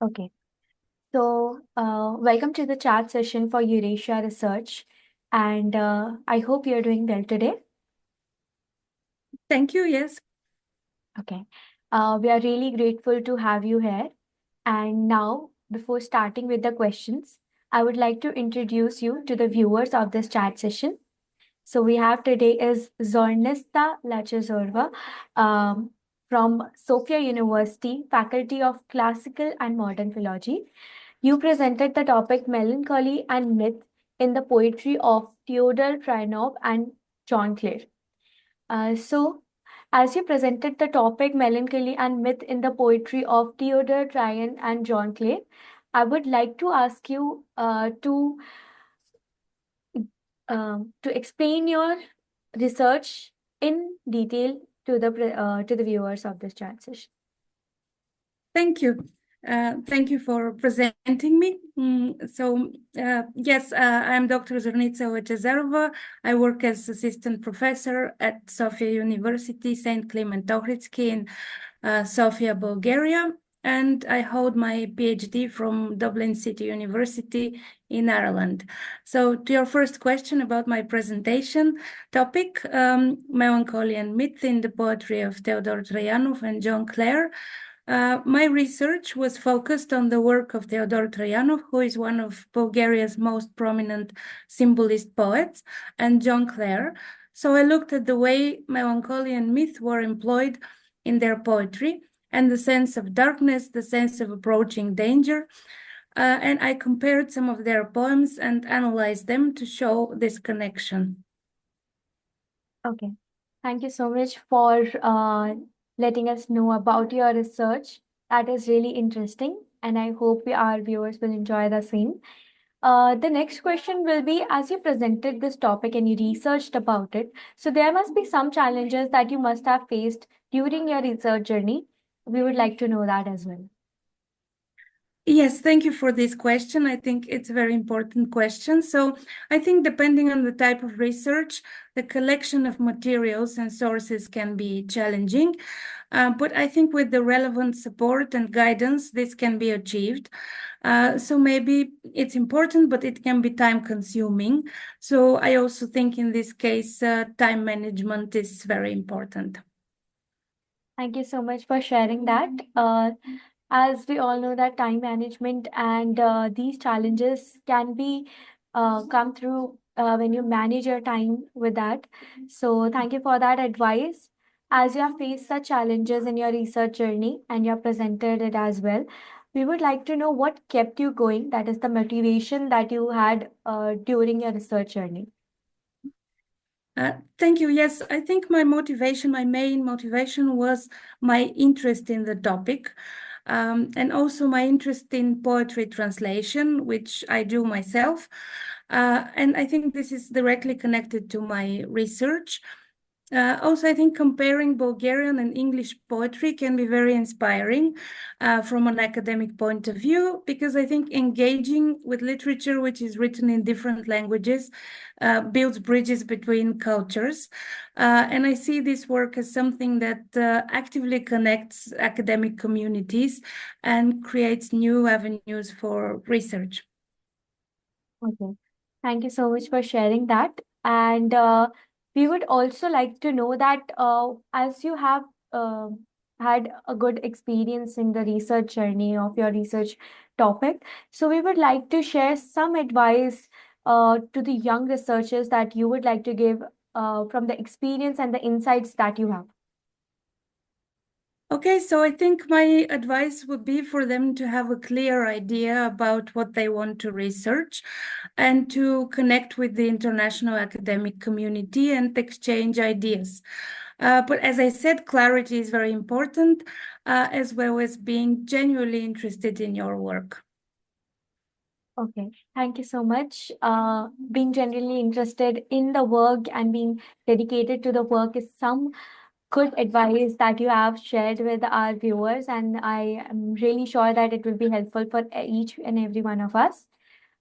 Okay. So, welcome to the chat session for Eurasia Research. And I hope you're doing well today. Thank you. Yes. Okay. We are really grateful to have you here. And now, before starting with the questions, I would like to introduce you to the viewers of this chat session. So we have today is Zornitsa Lachezarova from Sofia University, Faculty of Classical and Modern Philology. You presented the topic Melancholy and Myth in the poetry of Theodor Trinov and John Clare. As you presented the topic Melancholy and Myth in the poetry of Theodor Tryon and John Clare, I would like to ask you to explain your research in detail to the viewers of this chat session. Thank you. Thank you for presenting me. Yes, I'm Dr. Zornitsa Lachezarova. I work as assistant professor at Sofia University, St. Clement Ohridsky in Sofia, Bulgaria. And I hold my PhD from Dublin City University in Ireland. So to your first question about my presentation topic, Melancholy and Myth in the poetry of Theodor Trajanov and John Clare. My research was focused on the work of Theodor Trajanov, who is one of Bulgaria's most prominent symbolist poets, and John Clare. So I looked at the way melancholy and myth were employed in their poetry and the sense of darkness, the sense of approaching danger. And I compared some of their poems and analyzed them to show this connection. Okay. Thank you so much for letting us know about your research. That is really interesting, and I hope our viewers will enjoy the same. The next question will be, as you presented this topic and you researched about it, so there must be some challenges that you must have faced during your research journey. We would like to know that as well. Yes, thank you for this question. I think it's a very important question. So I think depending on the type of research, the collection of materials and sources can be challenging. But I think with the relevant support and guidance, this can be achieved. So maybe it's important, but it can be time consuming. So I also think in this case, time management is very important. Thank you so much for sharing that. As we all know that time management and these challenges can be come through when you manage your time with that. So thank you for that advice. As you have faced such challenges in your research journey and you have presented it as well, we would like to know what kept you going. That is the motivation that you had during your research journey. Thank you. Yes, I think my main motivation was my interest in the topic, and also my interest in poetry translation, which I do myself. And I think this is directly connected to my research. Also, I think comparing Bulgarian and English poetry can be very inspiring from an academic point of view, because I think engaging with literature which is written in different languages builds bridges between cultures. And I see this work as something that actively connects academic communities and creates new avenues for research. Okay. Thank you so much for sharing that. And we would also like to know that as you have uh, had a good experience in the research journey of your research topic, so we would like to share some advice to the young researchers that you would like to give from the experience and the insights that you have. Okay, so I think my advice would be for them to have a clear idea about what they want to research and to connect with the international academic community and exchange ideas. But as I said, clarity is very important, as well as being genuinely interested in your work. Okay, thank you so much. Being genuinely interested in the work and being dedicated to the work is some good advice that you have shared with our viewers, and I am really sure that it will be helpful for each and every one of us.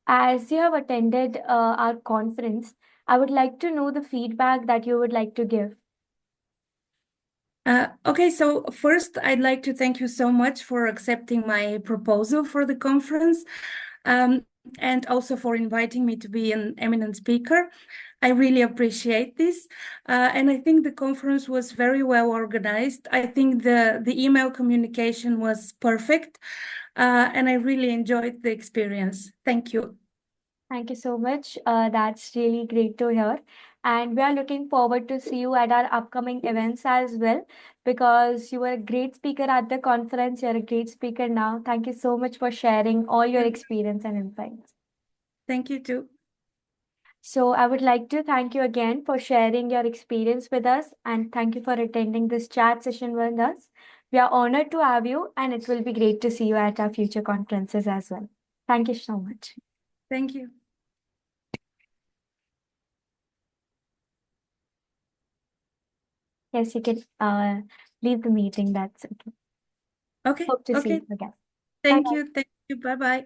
As you have attended our conference, I would like to know the feedback that you would like to give. Okay, so first I'd like to thank you so much for accepting my proposal for the conference, and also for inviting me to be an eminent speaker. I really appreciate this, and I think the conference was very well organized. I think the email communication was perfect, and I really enjoyed the experience. Thank you. Thank you so much. That's really great to hear. And we are looking forward to see you at our upcoming events as well, because you were a great speaker at the conference. You're a great speaker now. Thank you so much for sharing all your experience and insights. Thank you too. So I would like to thank you again for sharing your experience with us, and thank you for attending this chat session with us. We are honored to have you, and it will be great to see you at our future conferences as well. Thank you so much. Thank you. Yes, you can leave the meeting. That's okay. Okay. Hope to see Okay. you again. Thank Bye-bye. you. Thank you. Bye-bye.